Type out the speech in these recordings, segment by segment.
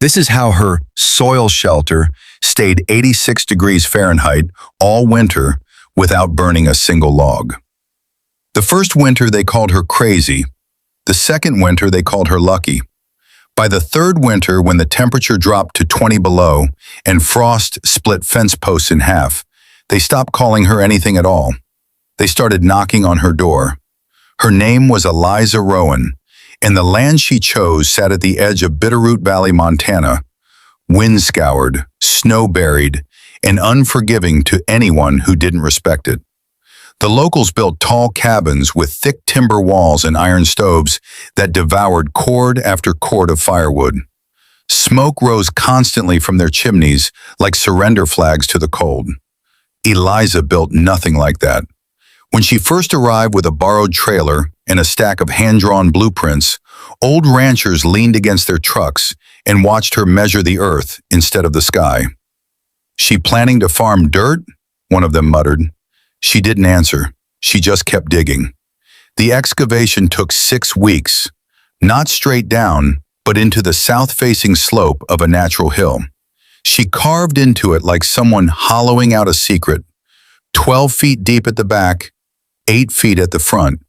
This is how her soil shelter stayed 86 degrees Fahrenheit all winter without burning a single log. The first winter they called her crazy. The second winter they called her lucky. By the third winter, when the temperature dropped to 20 below and frost split fence posts in half, they stopped calling her anything at all. They started knocking on her door. Her name was Eliza Rowan, and the land she chose sat at the edge of Bitterroot Valley, Montana, wind-scoured, snow-buried, and unforgiving to anyone who didn't respect it. The locals built tall cabins with thick timber walls and iron stoves that devoured cord after cord of firewood. Smoke rose constantly from their chimneys like surrender flags to the cold. Eliza built nothing like that. When she first arrived with a borrowed trailer and a stack of hand-drawn blueprints, old ranchers leaned against their trucks and watched her measure the earth instead of the sky. "She planning to farm dirt?" one of them muttered. She didn't answer. She just kept digging. The excavation took 6 weeks, not straight down, but into the south-facing slope of a natural hill. She carved into it like someone hollowing out a secret, 12 feet deep at the back, 8 feet at the front.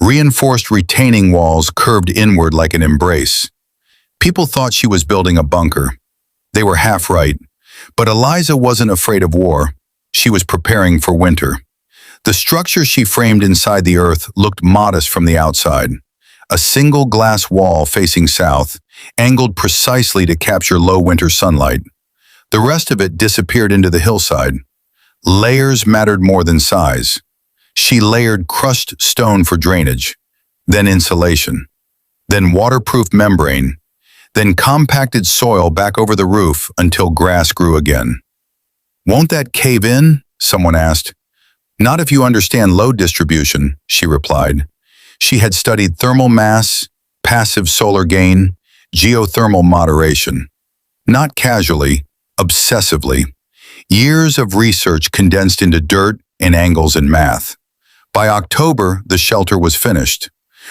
Reinforced retaining walls curved inward like an embrace. People thought she was building a bunker. They were half right, but Eliza wasn't afraid of war. She was preparing for winter. The structure she framed inside the earth looked modest from the outside. A single glass wall facing south, angled precisely to capture low winter sunlight. The rest of it disappeared into the hillside. Layers mattered more than size. She layered crushed stone for drainage, then insulation, then waterproof membrane, then compacted soil back over the roof until grass grew again. "Won't that cave in?" someone asked. "Not if you understand load distribution," she replied. She had studied thermal mass, passive solar gain, geothermal moderation. Not casually, obsessively. Years of research condensed into dirt and angles and math. By October, the shelter was finished.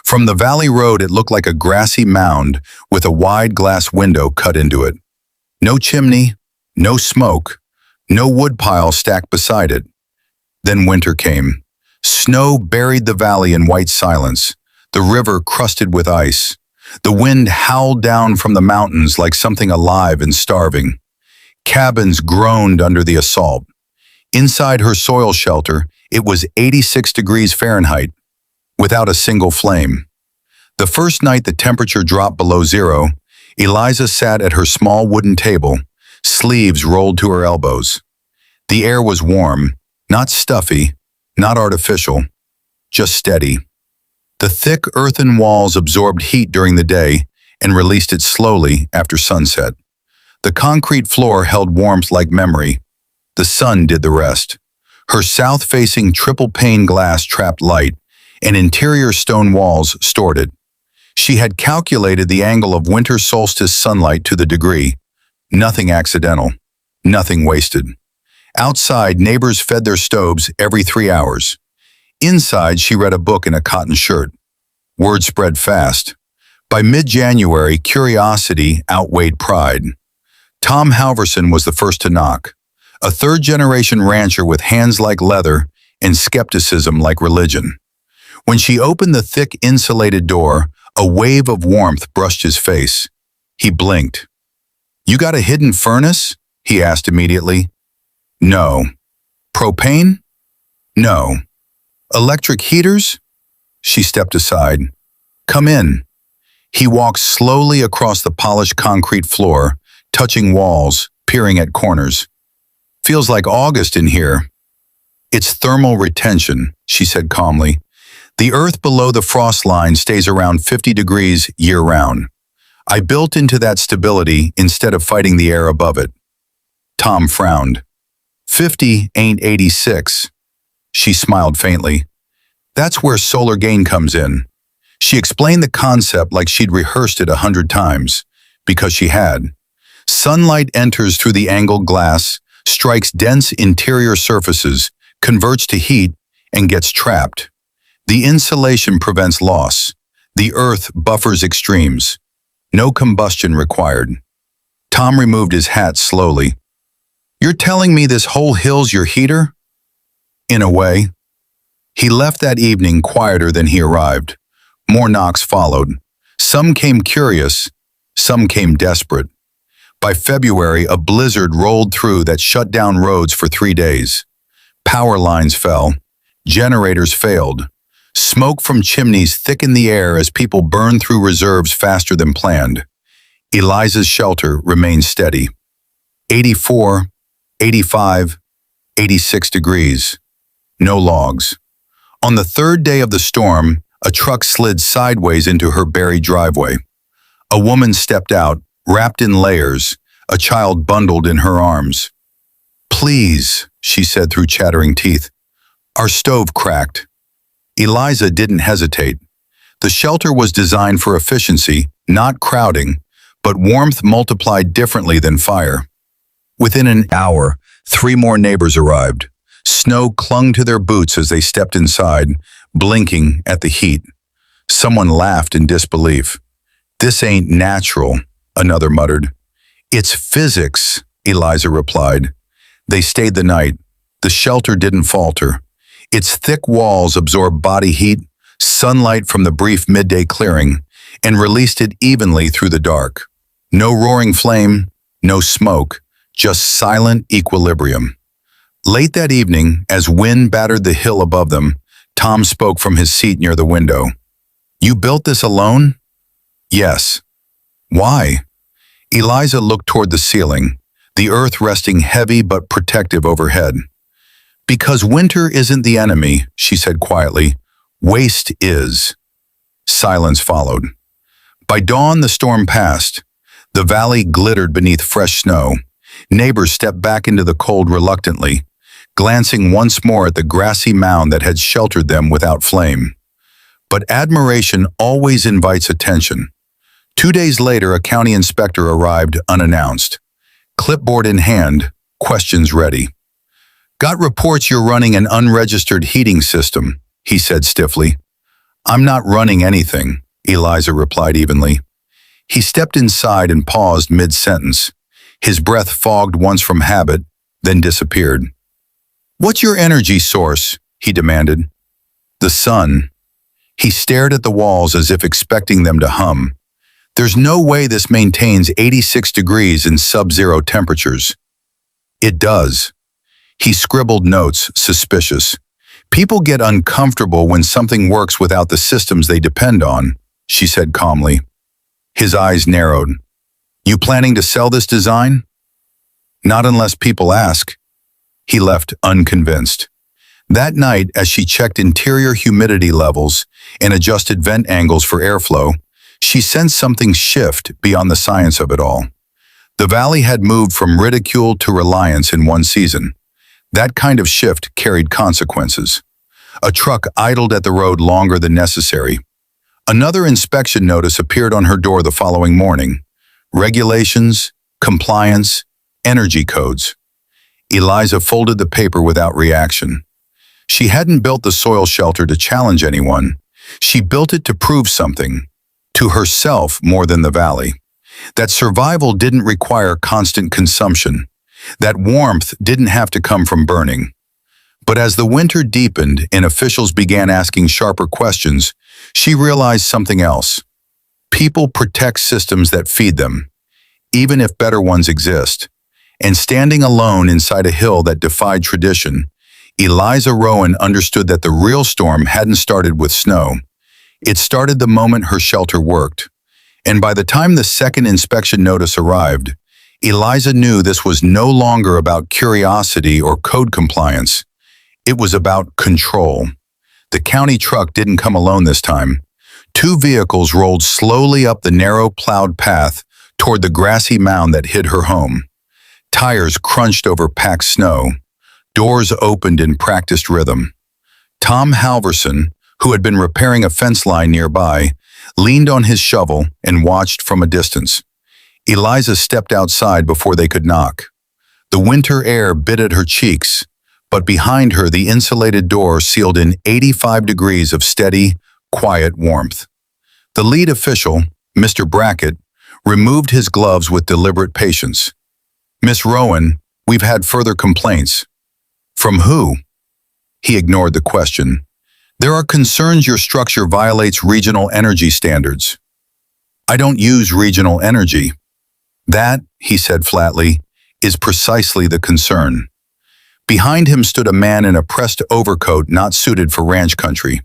From the valley road, it looked like a grassy mound with a wide glass window cut into it. No chimney, no smoke, no woodpile stacked beside it. Then winter came. Snow buried the valley in white silence, the river crusted with ice. The wind howled down from the mountains like something alive and starving. Cabins groaned under the assault. Inside her soil shelter, it was 86 degrees Fahrenheit, without a single flame. The first night the temperature dropped below zero, Eliza sat at her small wooden table, sleeves rolled to her elbows. The air was warm, not stuffy, not artificial, just steady. The thick earthen walls absorbed heat during the day and released it slowly after sunset. The concrete floor held warmth like memory. The sun did the rest. Her south-facing triple-pane glass trapped light, and interior stone walls stored it. She had calculated the angle of winter solstice sunlight to the degree. Nothing accidental, nothing wasted. Outside, neighbors fed their stoves every 3 hours. Inside, she read a book in a cotton shirt. Word spread fast. By mid-January, curiosity outweighed pride. Tom Halverson was the first to knock. A third-generation rancher with hands like leather and skepticism like religion. When she opened the thick insulated door, a wave of warmth brushed his face. He blinked. "You got a hidden furnace?" he asked immediately. "No." "Propane?" "No." "Electric heaters?" She stepped aside. "Come in." He walked slowly across the polished concrete floor, touching walls, peering at corners. "Feels like August in here." "It's thermal retention," she said calmly. "The earth below the frost line stays around 50 degrees year-round. I built into that stability instead of fighting the air above it." Tom frowned. 50 ain't 86. She smiled faintly. "That's where solar gain comes in." She explained the concept like she'd rehearsed it 100 times, because she had. Sunlight enters through the angled glass, strikes dense interior surfaces, converts to heat, and gets trapped. The insulation prevents loss. The earth buffers extremes. No combustion required. Tom removed his hat slowly. You're telling me this whole hill's your heater? In a way. He left that evening quieter than he arrived. More knocks followed. Some came curious, some came desperate. By February, a blizzard rolled through that shut down roads for 3 days. Power lines fell. Generators failed. Smoke from chimneys thickened the air as people burned through reserves faster than planned. Eliza's shelter remained steady. 84, 85, 86 degrees. No logs. On the third day of the storm, a truck slid sideways into her buried driveway. A woman stepped out, wrapped in layers, a child bundled in her arms. Please, she said through chattering teeth. Our stove cracked. Eliza didn't hesitate. The shelter was designed for efficiency, not crowding, but warmth multiplied differently than fire. Within an hour, 3 more neighbors arrived. Snow clung to their boots as they stepped inside, blinking at the heat. Someone laughed in disbelief. This ain't natural, another muttered. It's physics, Eliza replied. They stayed the night. The shelter didn't falter. Its thick walls absorbed body heat, sunlight from the brief midday clearing, and released it evenly through the dark. No roaring flame, no smoke, just silent equilibrium. Late that evening, as wind battered the hill above them, Tom spoke from his seat near the window. You built this alone? Yes. Why? Eliza looked toward the ceiling, the earth resting heavy but protective overhead. Because winter isn't the enemy, she said quietly. Waste is. Silence followed. By dawn, the storm passed. The valley glittered beneath fresh snow. Neighbors stepped back into the cold reluctantly, glancing once more at the grassy mound that had sheltered them without flame. But admiration always invites attention. 2 days later, a county inspector arrived unannounced. Clipboard in hand, questions ready. Got reports you're running an unregistered heating system, he said stiffly. I'm not running anything, Eliza replied evenly. He stepped inside and paused mid-sentence. His breath fogged once from habit, then disappeared. What's your energy source? He demanded. The sun. He stared at the walls as if expecting them to hum. There's no way this maintains 86 degrees in sub-zero temperatures. It does. He scribbled notes, suspicious. People get uncomfortable when something works without the systems they depend on, she said calmly. His eyes narrowed. You planning to sell this design? Not unless people ask. He left unconvinced. That night, as she checked interior humidity levels and adjusted vent angles for airflow, she sensed something shift beyond the science of it all. The valley had moved from ridicule to reliance in one season. That kind of shift carried consequences. A truck idled at the road longer than necessary. Another inspection notice appeared on her door the following morning. Regulations, compliance, energy codes. Eliza folded the paper without reaction. She hadn't built the soil shelter to challenge anyone. She built it to prove something, to herself more than the valley. That survival didn't require constant consumption. That warmth didn't have to come from burning. But as the winter deepened and officials began asking sharper questions, she realized something else. People protect systems that feed them, even if better ones exist. And standing alone inside a hill that defied tradition, Eliza Rowan understood that the real storm hadn't started with snow. It started the moment her shelter worked. And by the time the second inspection notice arrived, Eliza knew this was no longer about curiosity or code compliance. It was about control. The county truck didn't come alone this time. 2 vehicles rolled slowly up the narrow plowed path toward the grassy mound that hid her home. Tires crunched over packed snow. Doors opened in practiced rhythm. Tom Halverson, who had been repairing a fence line nearby, leaned on his shovel and watched from a distance. Eliza stepped outside before they could knock. The winter air bit at her cheeks, but behind her the insulated door sealed in 85 degrees of steady, quiet warmth. The lead official, Mr. Brackett, removed his gloves with deliberate patience. "Miss Rowan, we've had further complaints." "From who?" He ignored the question. "There are concerns your structure violates regional energy standards." "I don't use regional energy." "That," he said flatly, "is precisely the concern." Behind him stood a man in a pressed overcoat not suited for ranch country.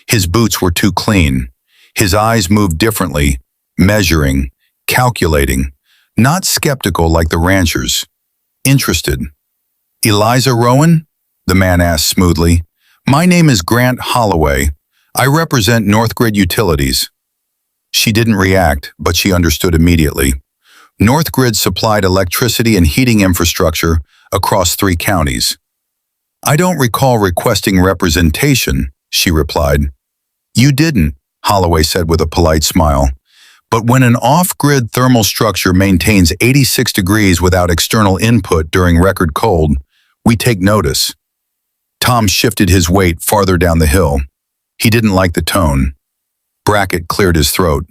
His boots were too clean. His eyes moved differently, measuring, calculating, not skeptical like the ranchers. Interested. "Eliza Rowan?" the man asked smoothly. "My name is Grant Holloway. I represent Northgrid Utilities." She didn't react, but she understood immediately. Northgrid supplied electricity and heating infrastructure across 3 counties. "I don't recall requesting representation," she replied. "You didn't," Holloway said with a polite smile. "But when an off-grid thermal structure maintains 86 degrees without external input during record cold, we take notice." Tom shifted his weight farther down the hill. He didn't like the tone. Brackett cleared his throat.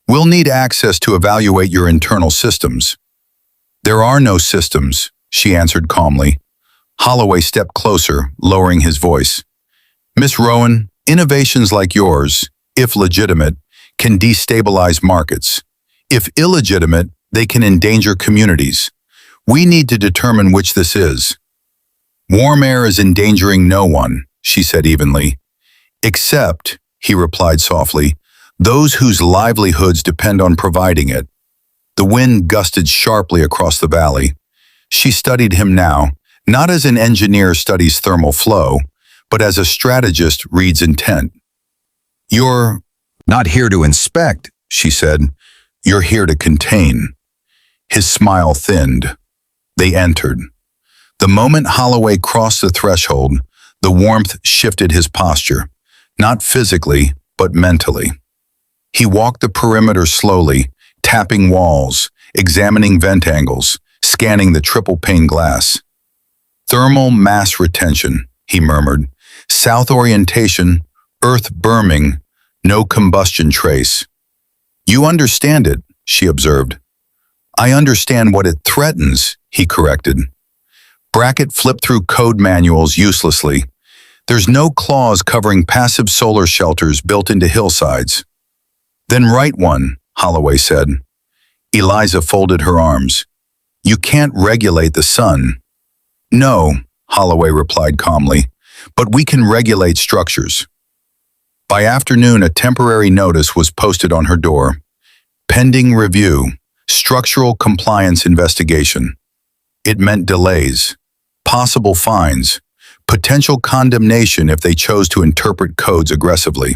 "We'll need access to evaluate your internal systems." "There are no systems," she answered calmly. Holloway stepped closer, lowering his voice. "Miss Rowan, innovations like yours, if legitimate, can destabilize markets. If illegitimate, they can endanger communities. We need to determine which this is." "Warm air is endangering no one," she said evenly. "Except," he replied softly, "those whose livelihoods depend on providing it." The wind gusted sharply across the valley. She studied him now, not as an engineer studies thermal flow, but as a strategist reads intent. "You're not here to inspect," she said. "You're here to contain." His smile thinned. They entered. The moment Holloway crossed the threshold, the warmth shifted his posture, not physically, but mentally. He walked the perimeter slowly, tapping walls, examining vent angles, scanning the triple-pane glass. "Thermal mass retention," he murmured. "South orientation, earth berming, no combustion trace." "You understand it," she observed. "I understand what it threatens," he corrected. Brackett flipped through code manuals uselessly. "There's no clause covering passive solar shelters built into hillsides." "Then write one," Holloway said. Eliza folded her arms. "You can't regulate the sun." "No," Holloway replied calmly, "but we can regulate structures." By afternoon, a temporary notice was posted on her door. "Pending review, structural compliance investigation." It meant delays, possible fines, potential condemnation if they chose to interpret codes aggressively.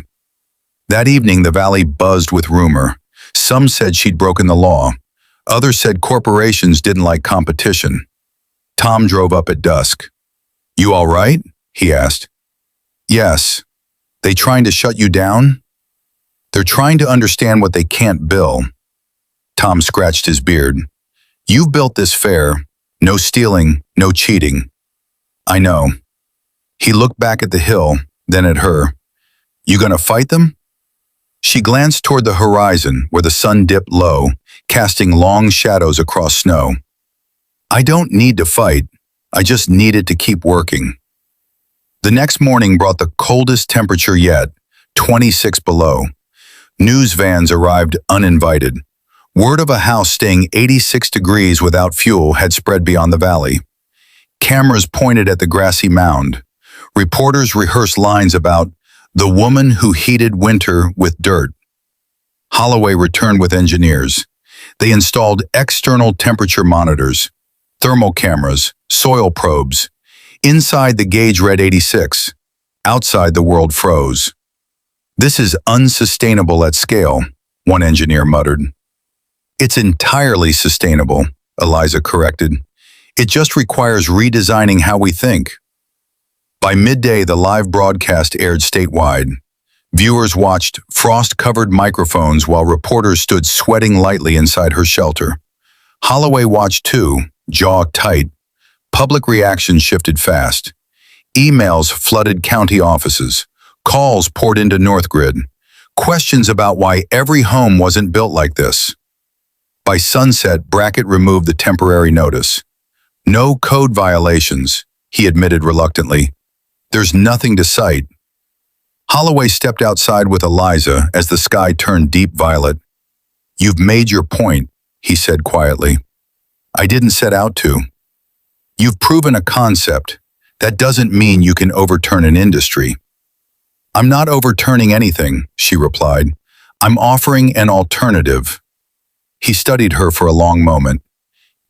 That evening, the valley buzzed with rumor. Some said she'd broken the law. Others said corporations didn't like competition. Tom drove up at dusk. "You all right?" he asked. "Yes." "They trying to shut you down?" "They're trying to understand what they can't bill." Tom scratched his beard. "You've built this fair. No stealing, no cheating." "I know." He looked back at the hill, then at her. "You gonna fight them?" She glanced toward the horizon where the sun dipped low, casting long shadows across snow. "I don't need to fight. I just needed to keep working." The next morning brought the coldest temperature yet, 26 below. News vans arrived uninvited. Word of a house staying 86 degrees without fuel had spread beyond the valley. Cameras pointed at the grassy mound. Reporters rehearsed lines about the woman who heated winter with dirt. Holloway returned with engineers. They installed external temperature monitors, thermal cameras, soil probes. Inside, the gauge read 86. Outside, the world froze. "This is unsustainable at scale," one engineer muttered. "It's entirely sustainable," Eliza corrected. "It just requires redesigning how we think." By midday, the live broadcast aired statewide. Viewers watched frost-covered microphones while reporters stood sweating lightly inside her shelter. Holloway watched too, jaw tight. Public reaction shifted fast. Emails flooded county offices. Calls poured into Northgrid. Questions about why every home wasn't built like this. By sunset, Brackett removed the temporary notice. No code violations, he admitted reluctantly. There's nothing to cite. Holloway stepped outside with Eliza as the sky turned deep violet. You've made your point, he said quietly. I didn't set out to. You've proven a concept. That doesn't mean you can overturn an industry. I'm not overturning anything, she replied. I'm offering an alternative. He studied her for a long moment.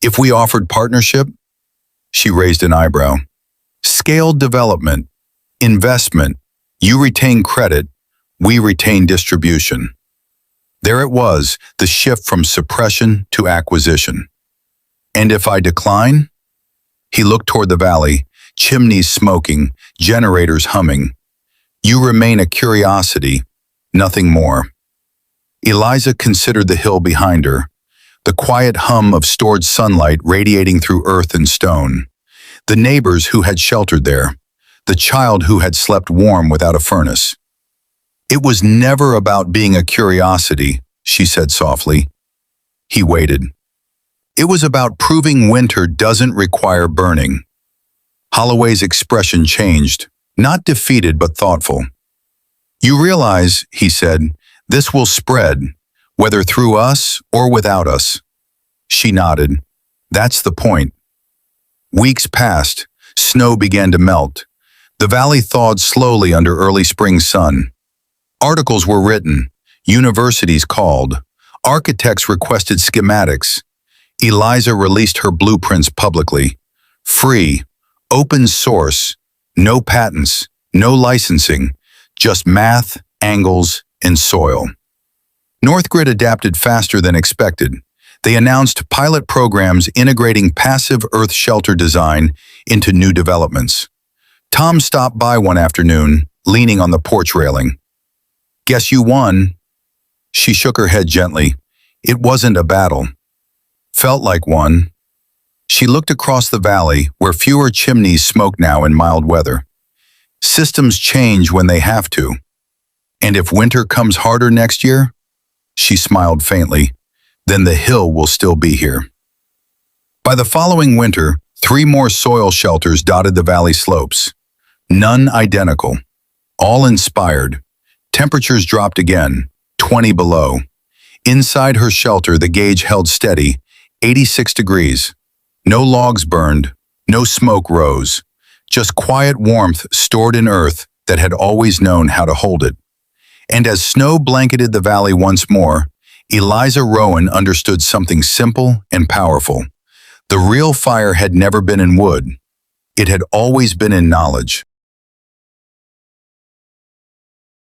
If we offered partnership? She raised an eyebrow. Scaled development, investment, you retain credit, we retain distribution. There it was, the shift from suppression to acquisition. And if I decline? He looked toward the valley, chimneys smoking, generators humming. You remain a curiosity, nothing more. Eliza considered the hill behind her, the quiet hum of stored sunlight radiating through earth and stone, the neighbors who had sheltered there, the child who had slept warm without a furnace. It was never about being a curiosity, she said softly. He waited. It was about proving winter doesn't require burning. Holloway's expression changed, not defeated but thoughtful. You realize, he said, this will spread, whether through us or without us. She nodded. That's the point. Weeks passed. Snow began to melt. The valley thawed slowly under early spring sun. Articles were written. Universities called. Architects requested schematics. Eliza released her blueprints publicly. Free, open source, no patents, no licensing, just math, angles, and soil. Northgrid adapted faster than expected. They announced pilot programs integrating passive earth shelter design into new developments. Tom stopped by one afternoon, leaning on the porch railing. Guess you won. She shook her head gently. It wasn't a battle. Felt like one. She looked across the valley, where fewer chimneys smoke now in mild weather. Systems change when they have to. And if winter comes harder next year, she smiled faintly, then the hill will still be here. By the following winter, 3 more soil shelters dotted the valley slopes. None identical. All inspired. Temperatures dropped again, 20 below. Inside her shelter, the gauge held steady, 86 degrees. No logs burned, no smoke rose. Just quiet warmth stored in earth that had always known how to hold it. And as snow blanketed the valley once more, Eliza Rowan understood something simple and powerful. The real fire had never been in wood. It had always been in knowledge.